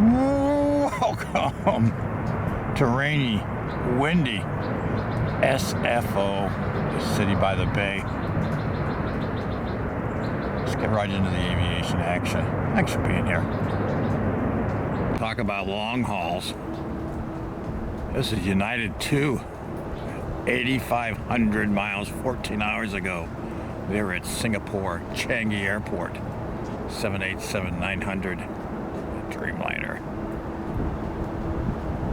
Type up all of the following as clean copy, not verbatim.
Welcome to rainy, windy SFO, the city by the bay. Let's get right into the aviation action. Thanks for being here. Talk about long hauls. This is United 2, 8,500 miles, 14 hours ago. They were at Singapore, Changi Airport, 787-900 Dreamliner.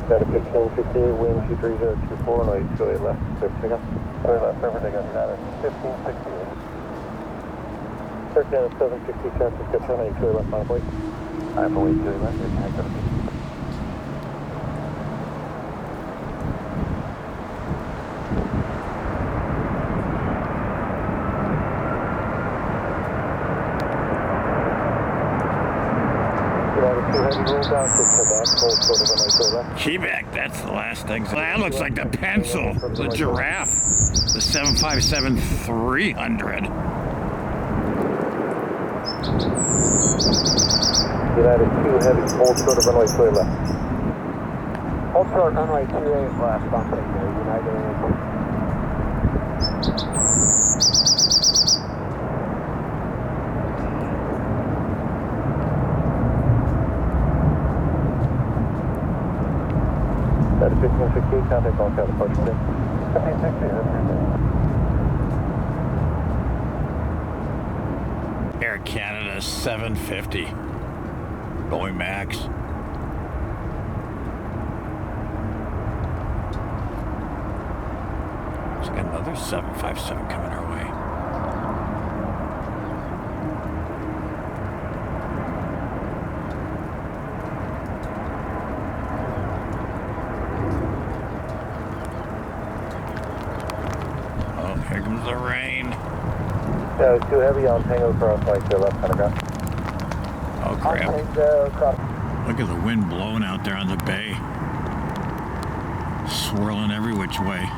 Got a 1558, wind 23024, and 828 left, 15 up. Sorry, left, everything got got it. 1568. Circle 760, San Francisco, 828 left, final plate. I have to wait 2 left, it's not going to be. Quebec, that's the last thing. That looks like the pencil, the giraffe, the 757-300. United 2 heavy, hold short of runway clear left. Hold short, runway 28 last, company there, United. That is 1568, contact on California. 1560, Air Canada 750, Boeing Max. Looks like another 757 coming our way. Here comes the rain. Yeah, it's too heavy on Tango Cross, like the left center ground. Oh crap. Look at the wind blowing out there on the bay. Swirling every which way.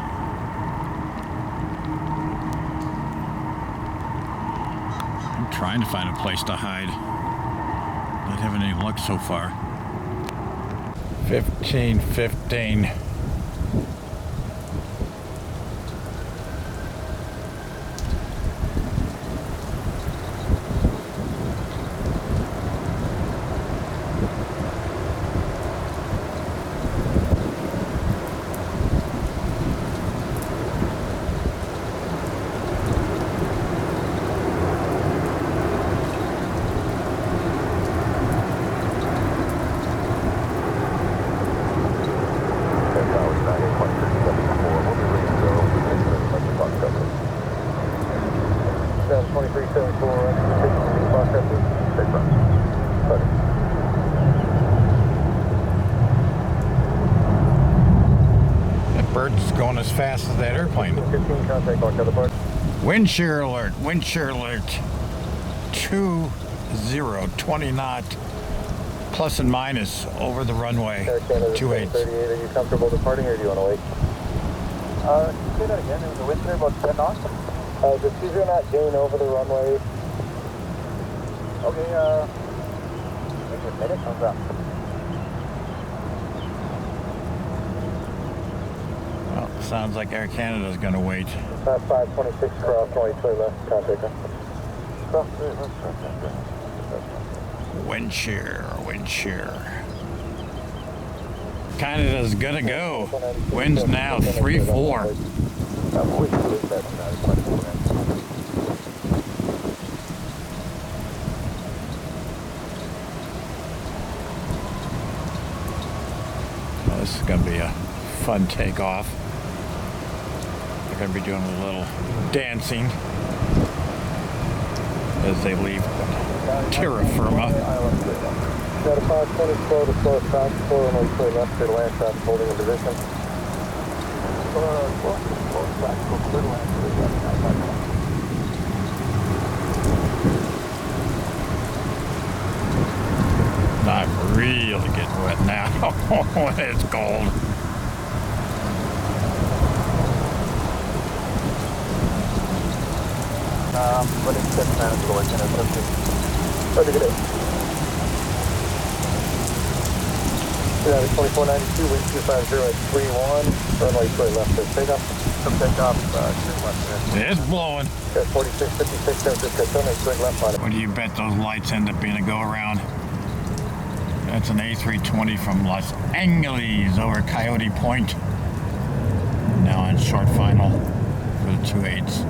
I'm trying to find a place to hide. Not having any luck so far. 1515. That bird's going as fast as that airplane. 15, contact on California. Wind shear alert, 20 knot, plus and minus over the runway, 28. 38, are you comfortable departing or do you want to wait? Say that again, there was a wind there about 10 knots? The 20 knot gain over the runway. Okay, maybe a minute, how's that? Well, sounds like Air Canada's going to wait. 526 cross, only clear left, contact her. Cross, left. Wind shear, wind shear. Canada's going to go. Wind's now 3-4. This is going to be a fun takeoff. They're going to be doing a little dancing as they leave terra firma. Got a 520 slow to slow stop, 4 and 1 clear left, clear to land traffic holding in position. I'm really getting wet now when it's cold. But it's 7 minutes away, and it's okay. Have a good day. United 2492, wind 250 at 31, runway clear left for takeoff. Come takeoff, clear left there. It's blowing. 4656, San Francisco, turning straight left on it. What do you bet those lights end up being a go-around? That's an A320 from Los Angeles over Coyote Point. Now on short final for the 2.8s.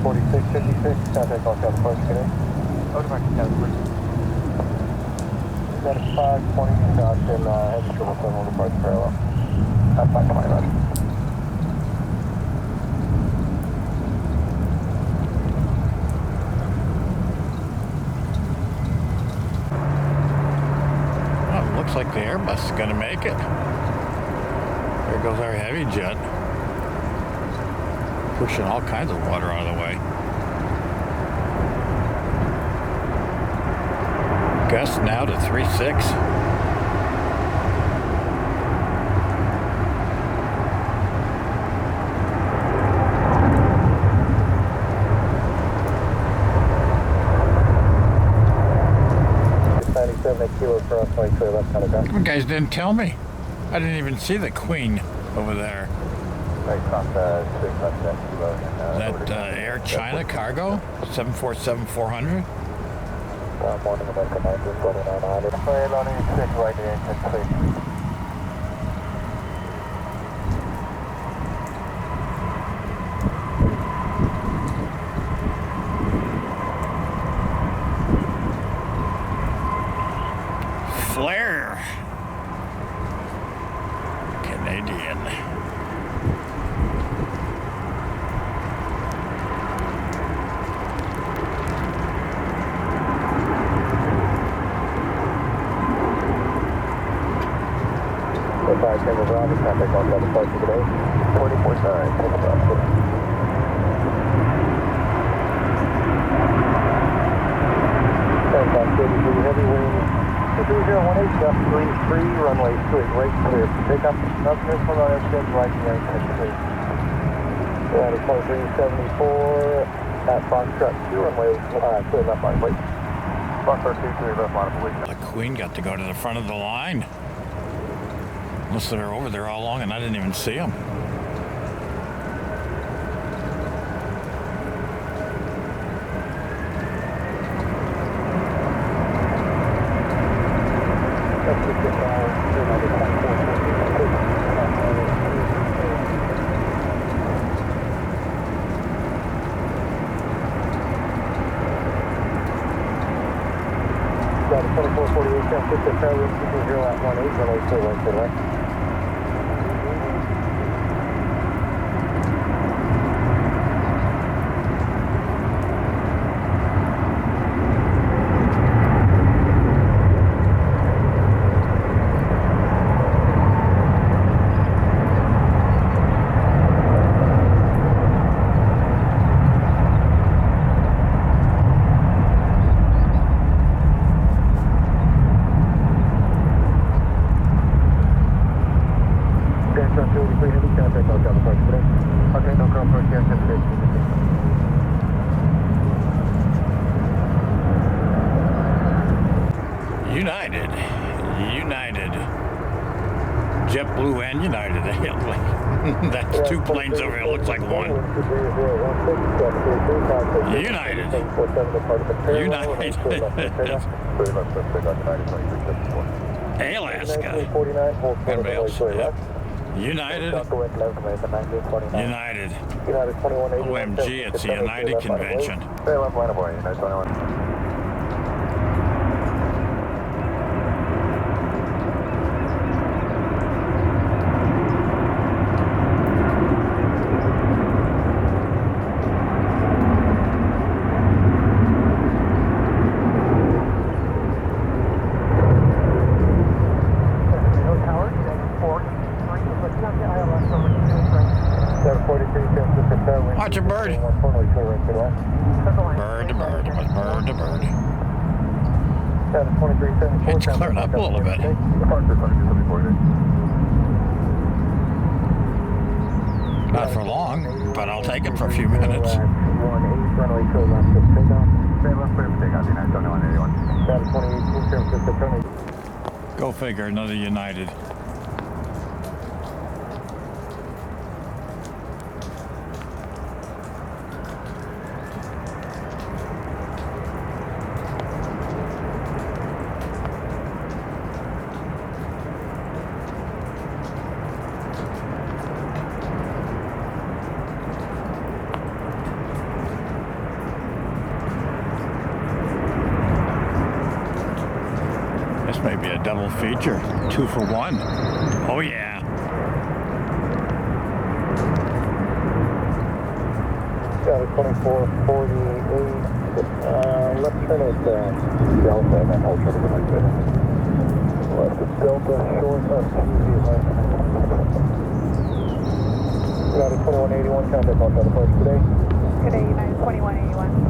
4656, contact all California today. Automatic California. Got a 520 shots in heavy triple 7 departs parallel. That's not coming on. Well, it looks like the Airbus is going to make it. There goes our heavy jet. Pushing all kinds of water out of the way. Gust now to 3.6. Kilo cross right clear left on the You guys didn't tell me. I didn't even see the Queen over there. Right cross straight left 10 kilo. That Air China cargo? 747-400? Morning American 192900. Play on 86 right there, 10 Flare. Canadian. Five Tango Bravo, traffic on the departure today. 44 side, Tango Bravo. Heavy wing 2018, up 33, runway straight right clear. Take up Northwest from our extend right here, clear. United 2374 at Foxtrot 2, runway clear left line, wait. Foxtrot 2, clear left line, wait. The Queen got to go to the front of the line. Most of them are over there all along and I didn't even see them. Got a 2448, San Francisco, Tower, 0 at 18, runway clear right to the left. United. JetBlue and United. That's two planes over here. It looks like one. United. Alaska. Everybody else. Yep. United. United. OMG, it's the United Convention. Watch a bird. Bird. It's clearing up a little bit. Not for long, but I'll take it for a few minutes. Go figure, another United. This may be a double feature. 2 for 1. Oh yeah. Got a 2448. Let's turn it Delta and then hold short of the right bit. Left is Delta, short of QZ left. Got a 2181, contact on the first today. Today, United 2181.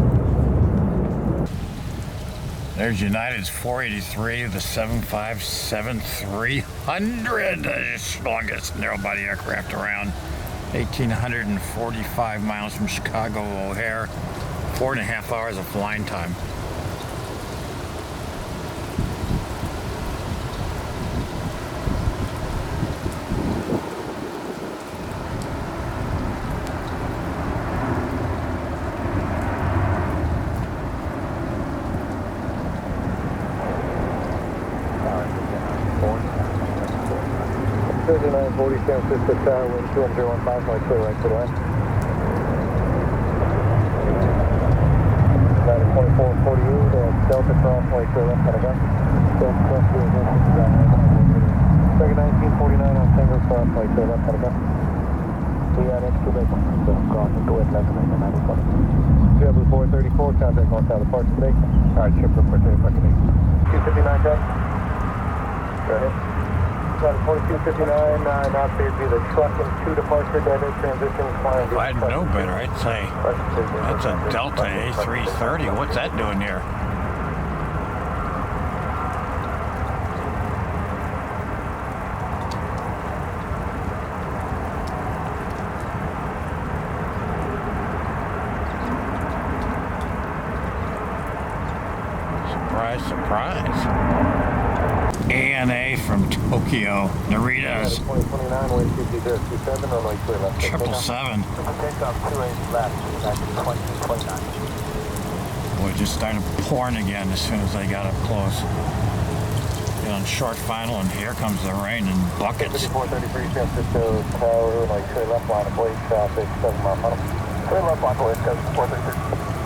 There's United's 483, the 757-300, the longest narrow-body aircraft around. 1,845 miles from Chicago O'Hare, 4.5 hours of flying time. San Francisco Tower, wind 2015, flight clear right to the left. United 2448, Delta cross, flight clear left, gotta go. Delta cross, clear left, Second 1949 on Tango cross, flight clear left, gotta go. We got extra big, so cross and go ahead, left, and 9020. JetBlue 434, contact north out of Park today. Alright, ship report today, fucking 259, check. Go ahead. Got a 4259, not clear to the truck and 2 departure, data transition, flying. If I'd know better, I'd say that's a Delta A330. What's that doing here? Surprise, surprise. ANA from Tokyo, Naritas. 2029, wind 23027, runway clear left. 777. Takeoff 28 left, United 2029. Boy, it just started pouring again as soon as I got up close. Get on short final, and here comes the rain in buckets. 5433, San Francisco Tower, runway clear left, line of blade, traffic, 7 mile funnel. Clear left, line of blade, 433.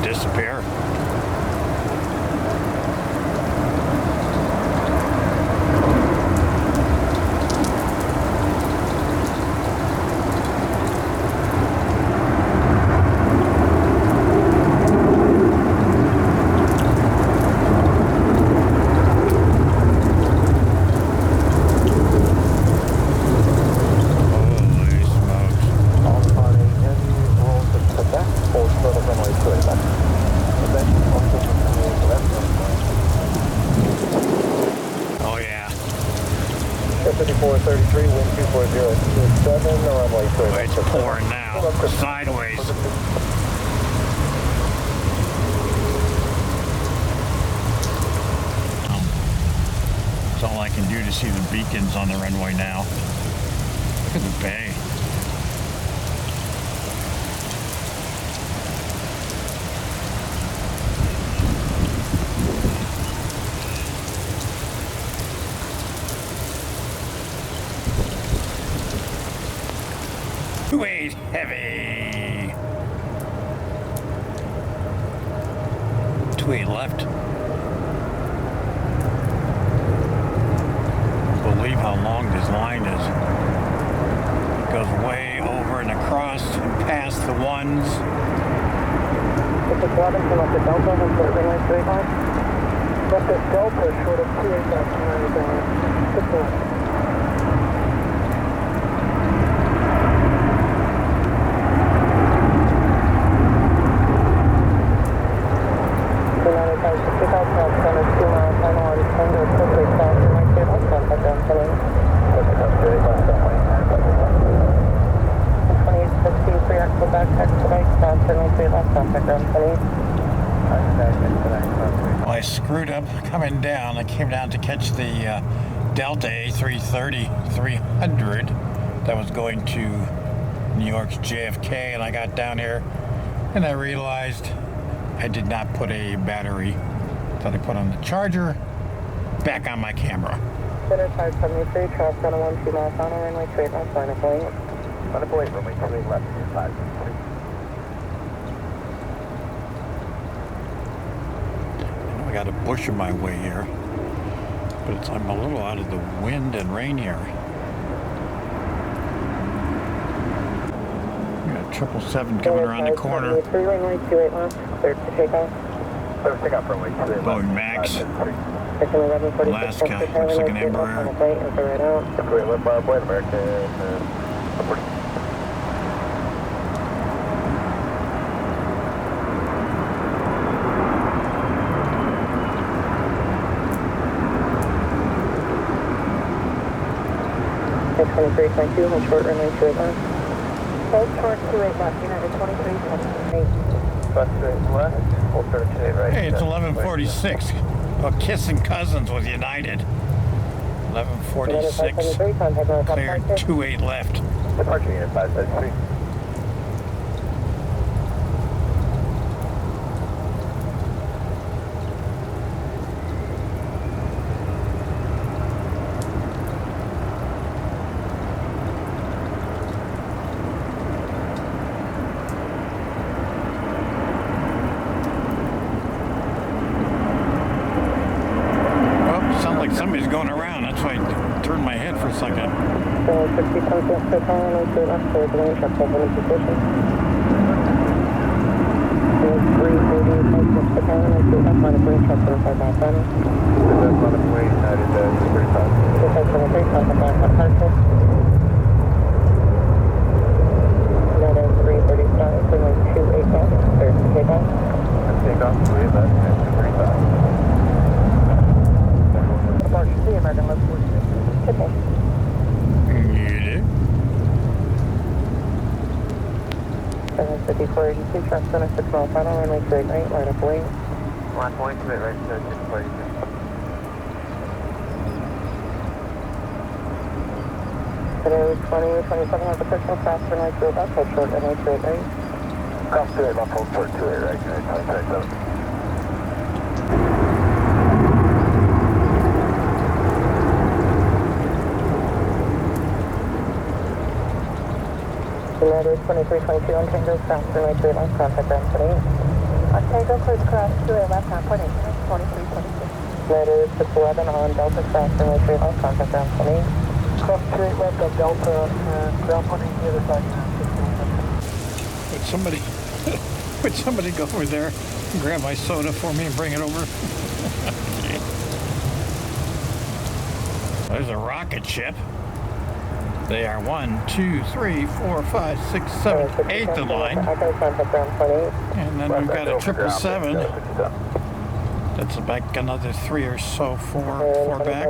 Disappear. Oh yeah. 5433, wind 24027, runway clear. It's pouring now. Sideways. That's all I can do to see the beacons on the runway now. Look at the bay. Weight heavy. 28 left. Believe how long this line is. It goes way over and across and past the ones. It's a cabin from up to Delta, and the line straight line. Left at Delta, short of 28, cross, runway 28 left, contact ground 28. Well, I screwed up coming down. I came down to catch the Delta A330-300 that was going to New York's JFK, and I got down here and I realized I did not put a battery that I put on the charger back on my camera. Center 573, cross down 12 miles on runway 28 left, line up lane. Line up lane, runway 28 left, 573. I got a bush in my way here, but I'm a little out of the wind and rain here. We got 777 coming around the corner. 3 runway 28 left, clear to take off. Clear to take off runway 28 left. Boeing Max. Alaska, looks like an Embraer. Right out. 28 left, bar point, American. 23.2, hold short runway 28 left. Hold short 28 left, United 23.8. Bus 28 left, hold short 28 right. Hey, it's 11:46. Well, kissing cousins with United. 11:46. Cleared 28 left. Departure unit 573. Somebody's going around. That's why I turned my head for a second. 60 points left to town, and to left for the lane truck, hold in position. 380 points left to town, and to left line of green truck, 25 miles final. That's line of way, United 35. 23, contact line, departure. United 335, runway 28 left, clear to take off. Take off, 28 left, and 235. Departure, see American left 46. Take off. Get it. 75482, truck center 6 mile final, runway 28 right, line up lane. Line point, commit right, 642. Today 2027 has a personal cross runway 28 left, hold short runway 28 right. Cross 28 left, hold short 28 right, United 2027. United 2322 on Tango, cross runway 28 left, contact ground 28. On Tango, clear cross 28 left, now point 2326. United 611 on Delta, cross runway 28 left, contact ground 28. Cross 28 left of Delta, ground 28, the other side, 16. Would somebody go over there and grab my soda for me and bring it over? There's a rocket ship. They are 1, 2, 3, 4, 5, 6, 7, 8th in line. And then we've got a 777. That's back another 3 or so, 4 back.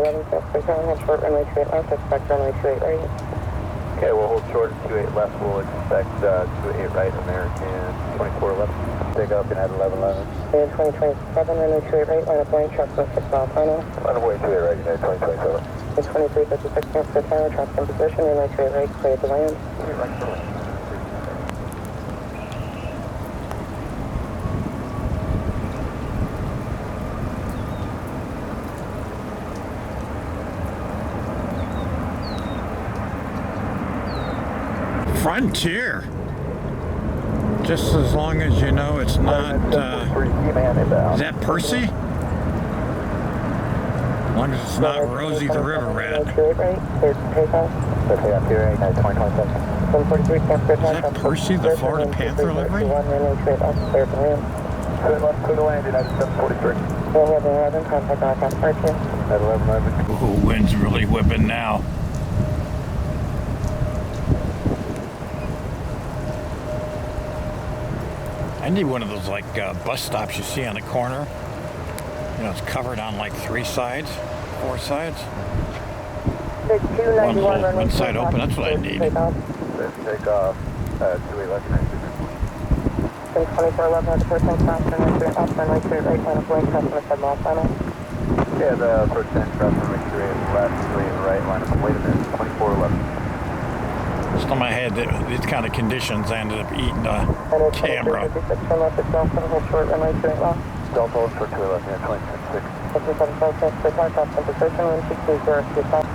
Okay, we'll hold short at 28 left. We'll expect 28 right, American 24 left. Take up and at 1111. And 2027, runway 28 right, line up lane, truck 6 mile final. Line up way 28 right, United 2027. And 2356 points per tower, truck in position, runway 28 right, clear to land. Frontier. Just as long as you know it's not, is that Percy? As long as it's not Rosie the River Rat. Is that Percy the Florida Panther livery? Ooh, wind's really whipping now. I need one of those like bus stops you see on the corner. You know, it's covered on like 3 sides, 4 sides. One side open, that's what I need. Take off, 28 left. 2411 at the person cross runway 3 up, runway 3 right, line of way, customer 7 mile final. Yeah, the approach 10 cross runway 3 left, 3 right, line up. Wait a minute, 2411. Just on my head, these kind of conditions, I ended up eating the camera. 2356, turn left at Delta, hold short, runway 3 left. Delta, hold short 2 left, yeah, 26. 57 transfer car, cross center position, wind 620, to stop.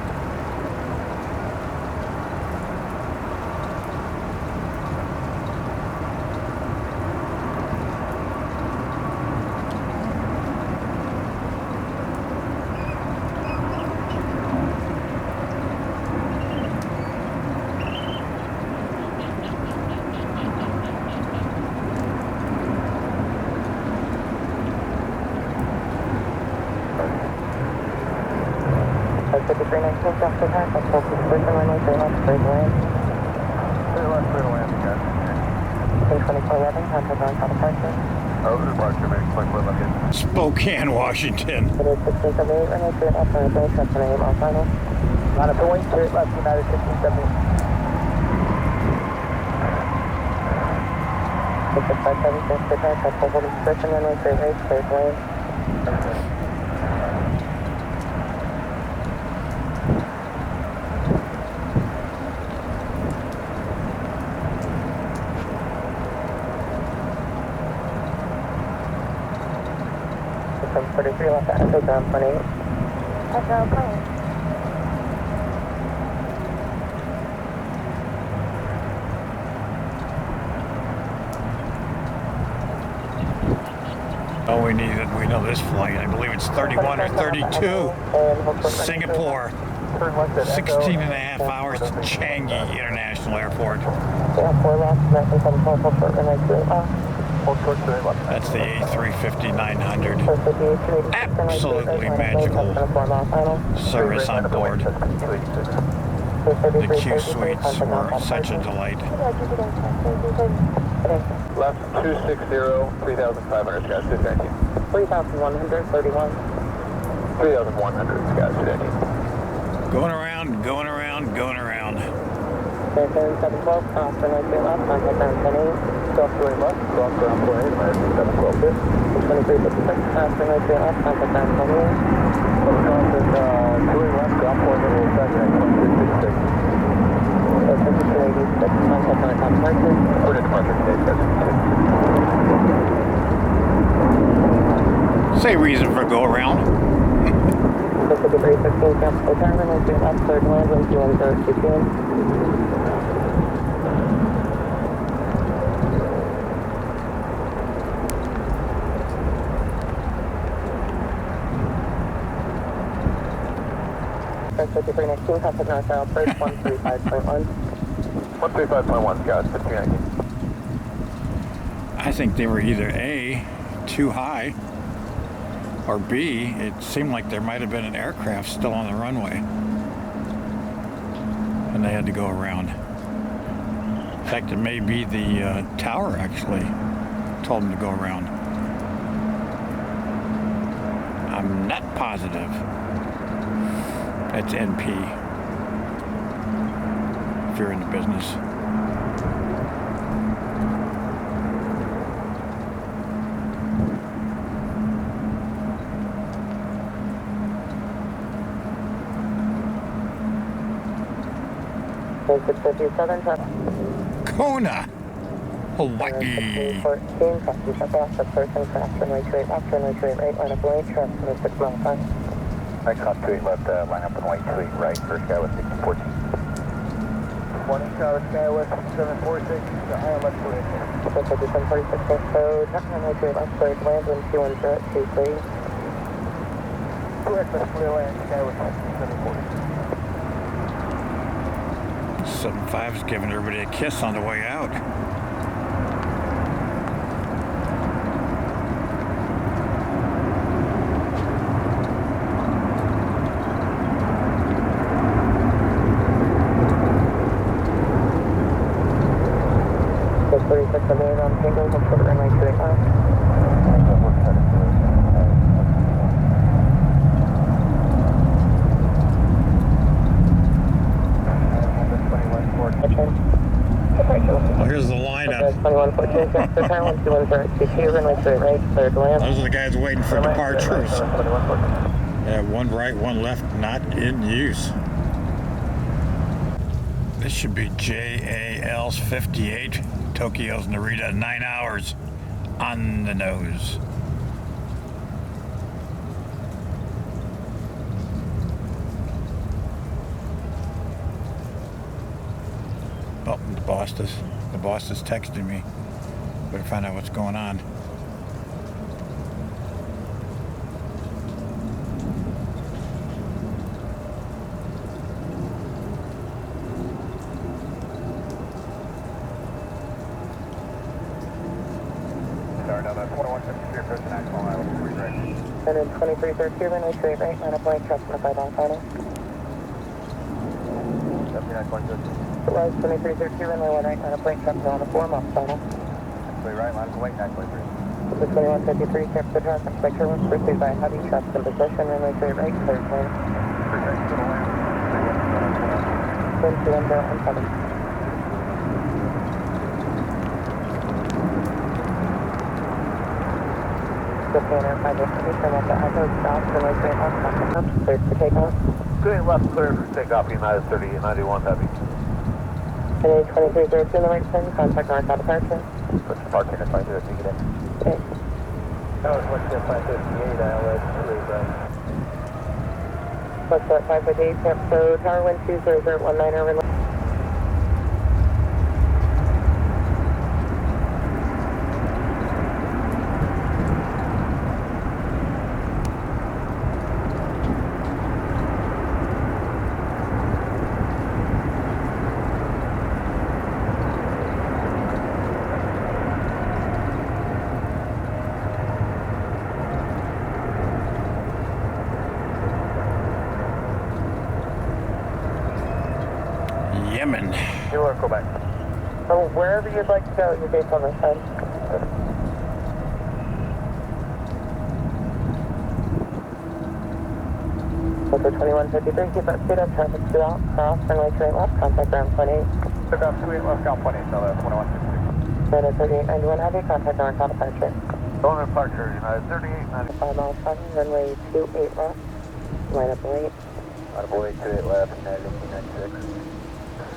Delta car, cross center position, runway 3 left, straight land. 3 left, clear to land, guys. 2411, contact on top departure. Over departure, make 24 left, yes. Spokane, Washington. It is 1678, runway 3 up, runway 3, customer 8 mile final. Line up, wait, straight left, United 1678. 6657, transfer car, cross holding position, runway 3 right, straight land. From 43 left at Echo ground 28. Echo plane. Oh, we know this flight. I believe it's 31 or 32. Singapore. 16 and a half hours to Changi International Airport. Yeah, 4 left, 9712, hold short, runway 2 left. Hold short 2 left. That's the A350-900. Absolutely magical service on board. The Q suites were such a delight. Left 260, 3,500, skies 219. 3,131. 3,100, skies 219. Going around, going around, going around. 712, cross runway 3 left, contact ground 28. Stop 2 left, cross ground 28, American 712. 2356, cross runway 3 left, contact ground 28. Wisconsin, 2 left, ground 4, middle second at 2366. 5286, contact on top departure. Put it departure today, guys. Say reason for go around. 5316, cancel return, runway 3 left, third land, wind 210, 2 p.m. French 5319, contact northbound approach 135.1. 135.1, skies 219. I think they were either A, too high, or B, it seemed like there might have been an aircraft still on the runway. And they had to go around. In fact, it may be the tower actually told them to go around. I'm not positive. That's NP. If you're in the business. Kona, Hawaii. 14, custom check off the person, cross runway 28 left, runway 28 right, line up way, trust from the 6 mile time. Right, cross 28 left, line up and white 28 right for Skywest 1614. Morning, Tower Skywest 746, high left 28. 5746, code, runway 28 left, third land, wind 210, 23. Correct, left clear land, Skywest 740. 75 is giving everybody a kiss on the way out. So 36 of eight on Tango, hold short runway 28 left. Well, here's the line 2114, Captain Tower, 1210, Shear, runway 28 right, clear to land. Those are the guys waiting for departures. Yeah, one right, one left, not in use. This should be JAL's 58, Tokyo's Narita, 9 hours on the nose. Oh, the boss is texting me. Better find out what's going on. And then 2313, runway 28 right, line up blank, trust on 5 on final. It was 2313, runway 1 right, line up blank, trust on 4 off final. Right, line up blank, 9.3. The 2153, Captain Tower, Spectre 1, pursued by heavy, trust in position, runway 28 right, clear to land. Wind 210, incoming. Japan 583, from at the Echo, south, runway 28 left, contact up, cleared for takeoff. Going left, clear for takeoff, United 3891 heavy. And then 2313, the right turn, contact north out departure. What's the parking at 5 minutes to get in? Okay. That was what's the 558, ILS 3, right? What's that, 558, yep, so tower wind 20019, runway. Yemen. You want to go back? So wherever you'd like to go, you're based on this side. Filter 2153, keep up speed up, traffic 2 out, cross, runway 28 left, contact ground 28. Took off 28 left, ground 28, so that's 2153. United 3891 heavy, contact north out departure. Going to departure, United 3890. 5 miles front, runway 28 left, line up late. Line up late, 28 left, United 1896.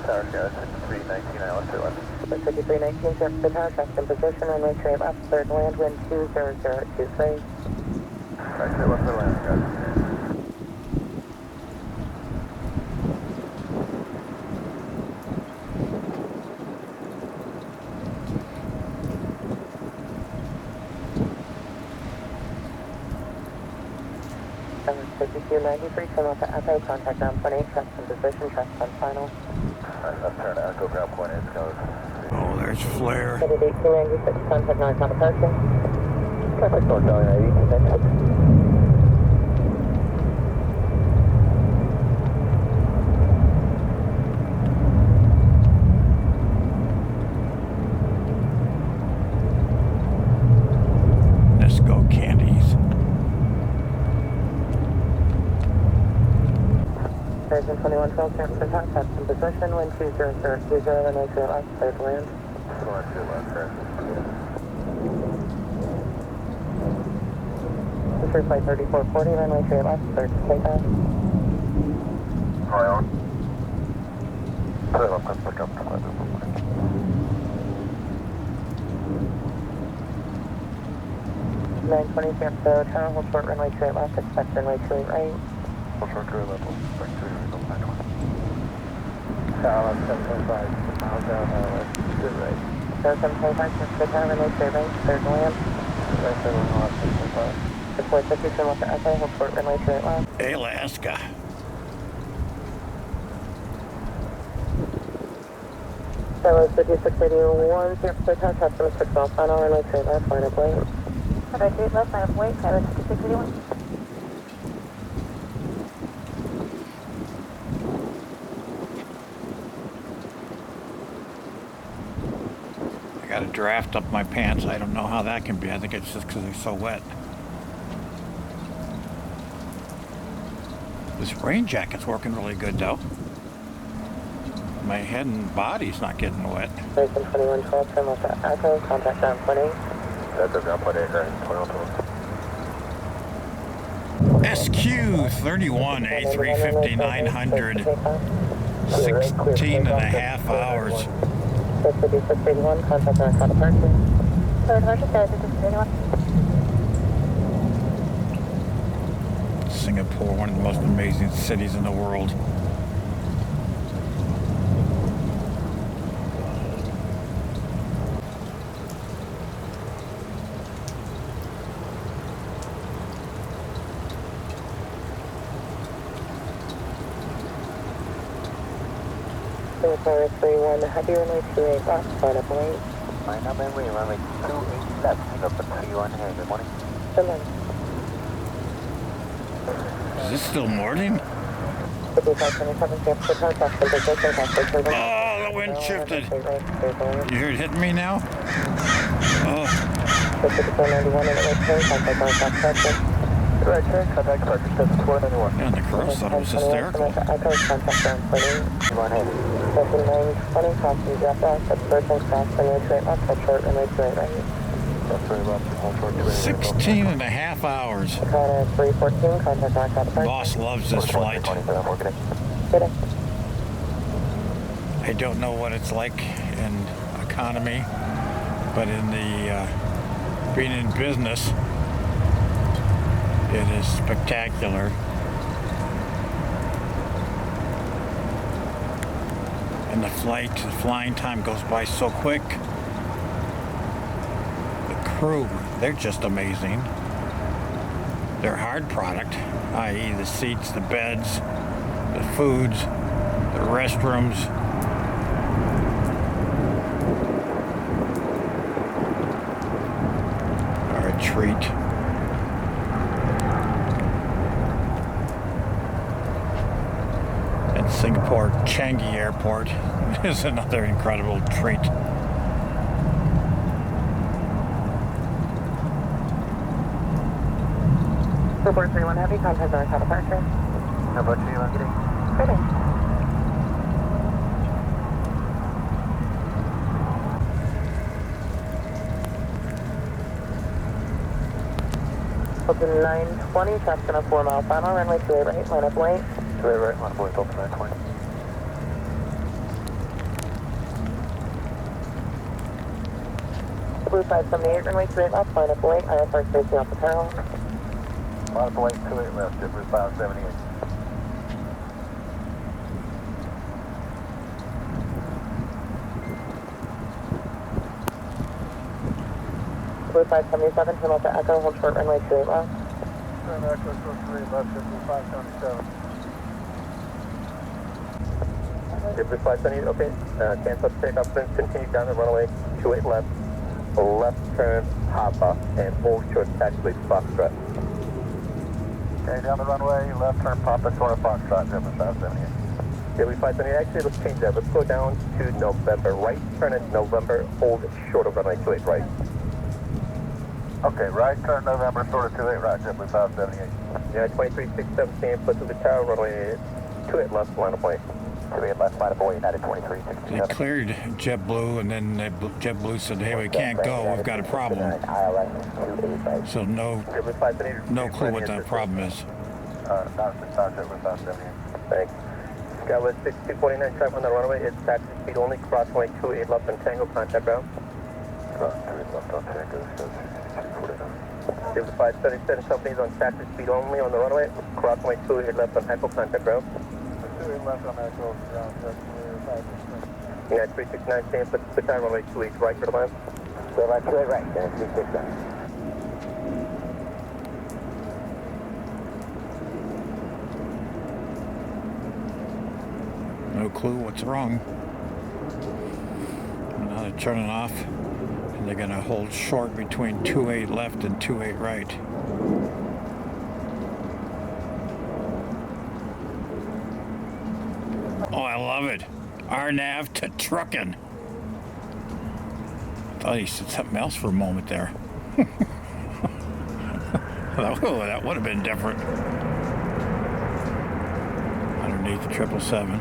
Tower Sky 6319, ILS 2 left. 5319, jump to tower, trust in position, runway 28 left, third land, wind 20023. Right, straight left for the land, guys. Tower 5293, come out to Echo, contact ground 28, trust in position, trust on final. Left turn to Echo, ground 28, goes. Oh, there's flare. Headed 1896, contact north out departure. Traffic north, United 1896. Let's go, candies. Version 2112, transfer top, trust in position, wind 20020, runway 28 left, third land. Going to left, correct. Fisher flight 3440, runway 28 left, third takeoff. Right on. Put up, pick up. 920, so tower, hold short, runway 28 left, expect runway 28 right. Hold short, clear level. Back to the 920. Tower, 725, miles down, good right. So 725, transfer tower, runway 28 right, third land. Right, 7 left, 625. The 450, turn left to Echo, hold short, runway 28 left. Alaska. So it's 5681, transfer tower, trust in 6 off, final, runway 28 left, line up late. Runway 28 left, line up wait, Skyline 5681. I got a draft up my pants. I don't know how that can be. I think it's just because they're so wet. This rain jacket's working really good though. My head and body's not getting wet. American 2112, turn left at Echo, contact ground point 8. That's ground point 8, right? 2112. SQ 31 A350 900. 16 and a half hours. This would be 681, contact ground point departure. Third Hunter, Skyline 681. Singapore, one of the most amazing cities in the world. Singapore 31, heavy runway 28 left, line up lane. Line up and wait, runway 28 left, Singapore 31 here, good morning. Good morning. Is this still morning? 5527, San Francisco, Oh, the wind shifted. You hear it hitting me now? Oh, 5491, and it was turn, contact ground point departure. Right turn, contact departure, 7491. yeah, the crows thought it was hysterical. Echo, contact ground point 8. Go ahead. Session 920, crossing jet back, approaching cross runway 28 left, cut short runway 28 right. That's very left, hold short 28. 16 and a half hours. Dakota 314, contact ground point departure. Boss loves this flight. Good day. I don't know what it's like in economy, but in the being in business, it is spectacular. And the flying time goes by so quick. The crew, they're just amazing. Their hard product, i.e. the seats, the beds, the foods, the restrooms, are a treat. And Singapore Changi Airport is another incredible treat. Report 31 heavy, contact ground point departure. How about you, I'm getting? Good day. Open 920, traffic on a 4 mile final, runway 28 right, line up lane. 28 right, line up lane, open 920. Blue 578, runway 28 left, line up lane, ISR spacing off the parallel. Line up lane, 28 left, Jeffrey 578. Blue 577, turn left at Echo, hold short runway 28 left. Turn Echo, short 3 left, Jeffrey 577. Jeffrey 578, okay. Cancel takeoff, then continue down the runway 28 left. Left turn, Papa, and hold short taxiway Foxtrot. Okay, down the runway, left turn, Papa, corner Foxtrot, Jeffrey 578. Jeffrey 578, actually let's change that. Let's go down to November. Right turn at November, hold short of runway 28 right. Okay, right turn November, short of 28 right, Jeffrey 578. Yeah, 2367, put to the tower, runway 28 left, line of point. 28 left, line of point, United 2367. They cleared JetBlue, and then JetBlue said, "Hey, we can't go. We've got a problem." So no clue what that problem is. Thanks. Skywest 6249, traffic on the runway, it's taxi speed only, cross runway 28 left on Tango, contact ground. Cross 28 left on Tango, says 6249. David 577, companies on taxi speed only on the runway, cross runway 28 left on Echo, contact ground. 28 left on Echo, ground, United 369, staying put the time runway 28 right for the line. So right, 28 right, 369. No clue what's wrong. Now they're turning off, and they're going to hold short between 28 left and 28 right. Oh, I love it. RNAV to truckin'. Thought he said something else for a moment there. Oh, that would have been different. Underneath the 777.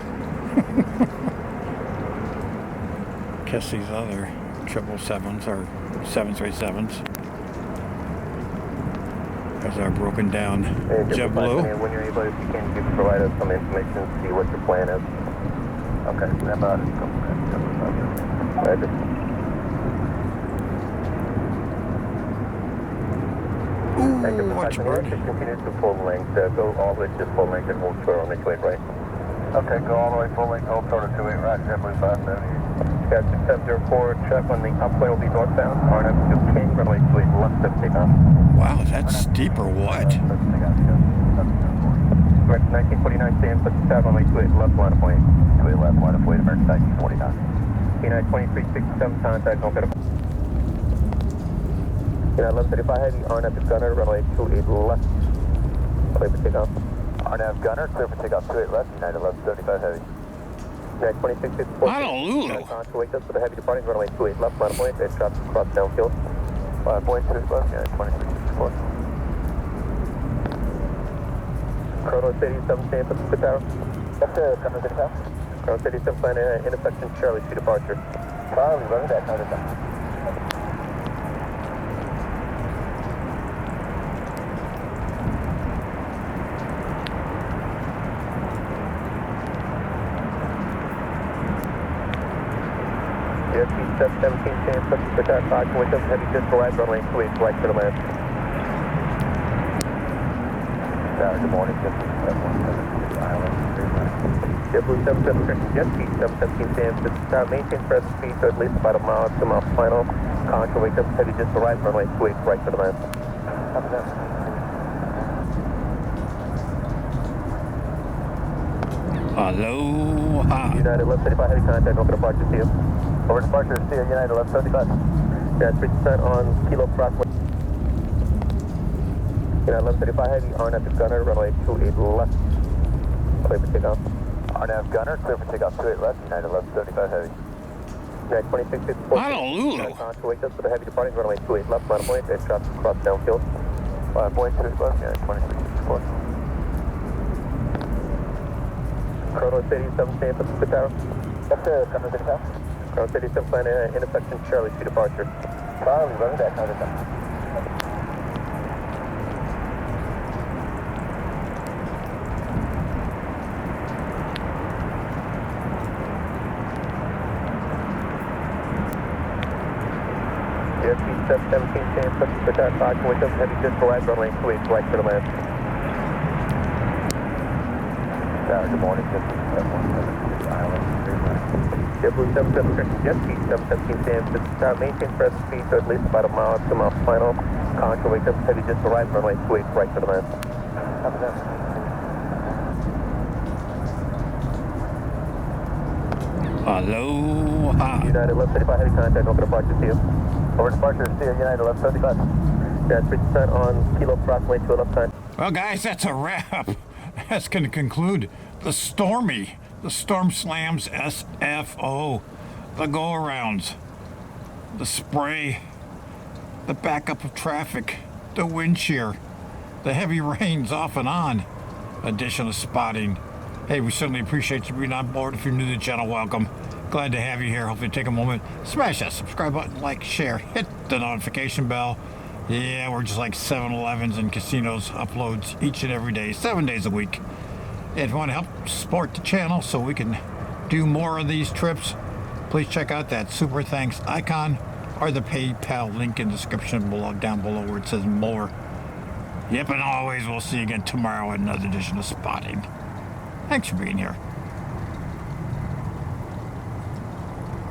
Guess these other 777s or 737s. There's our broken down JetBlue. When you're able, if you can, provide us some information, see what your plan is. Okay, stand by. Roger. Ooh, watch a bird. Continue to full length. Go all the way to full length and hold short on the 28 right. Okay, go all the way full length, hold short of 28 right, JetBlue 570. Got 6704, check on the upwind will be northbound. RNF to King, runway 28 left to take off. Wow, that's steep or what? Correct, 1949, stand, put the tab on runway 28 left, line of way. 28 left, line of way, American 1949. P9 2367, contact, don't get a... P9 1135 heavy, RNF is gunner, runway 28 left. Clear for takeoff. RNAV gunner, clear for takeoff 28 left, United 1135 heavy. P9 2664. Honolulu. Wake up for the heavy departing, runway 28 left, line of way, and traffic cross downfield. 5.2 left, United 2664. Chrono City 7 stand, put the tower. Yes, sir, Chrono City Tower. Chrono City 7 plan intersection, Charlie 2 departure. Charlie, roger that, noted that. Yes, 17 stand, put the tower, 5 wake up, heavy just arrived, runway 28 right to the left. Good morning, JetBlue 717 Island, JetBlue 77, Jet Speed 717 stand, put the tower, maintain present speed to at least about a mile, 2 miles final. Contra wake up, heavy just arrived, runway 28 right to the left. Copy that. Aloha. United 1135 heavy contact, over departure to you. Over departure, Shear, United 1135. Yeah, 3% on Kilo Crossway. United 1135 heavy, RNF is gunner, runway 28 left. Clear for takeoff. RNAV gunner, clear for takeoff 28 left, United 1135 heavy. United 2664. Honolulu. Contra wake up for the heavy departing, runway 28 left, line of way, and traffic cross downfield. 5.2 left, United 2664. Chrono City 7 stand, put the tower. Yes, sir, Chrono City Tower. Chrono City 7 plan intersection, Charlie 2 departure. Charlie, roger that, noted that. Yes, 17 stand, put the tower, 5 wake up, heavy just arrived, runway 28 right to the left. Good morning, JetBlue 717 Island, JetBlue 77, Jet Speed 717 stand, put the tower, maintain present speed to at least about a mile, 2 miles final. Contra wake up, heavy just arrived, runway 28 right to the left. Copy that. Aloha. United 1135 heavy contact, over departure to you. Over departure, Shear, United 1135. Yeah, 3% on Kilo Crossway 2 left side. Well, guys, that's a wrap. That's going to conclude the Stormy, the Storm Slams SFO, the go-arounds, the spray, the backup of traffic, the wind shear, the heavy rains off and on, additional spotting. Hey, we certainly appreciate you being on board. If you're new to the channel, welcome. Glad to have you here. Hopefully take a moment, smash that subscribe button, like, share, hit the notification bell. Yeah, we're just like 7-Elevens and casinos, uploads each and every day, 7 days a week. If you want to help support the channel so we can do more of these trips, please check out that super thanks icon or the PayPal link in the description below, down below where it says more. Yep, and always we'll see you again tomorrow at another edition of Spotting. Thanks for being here.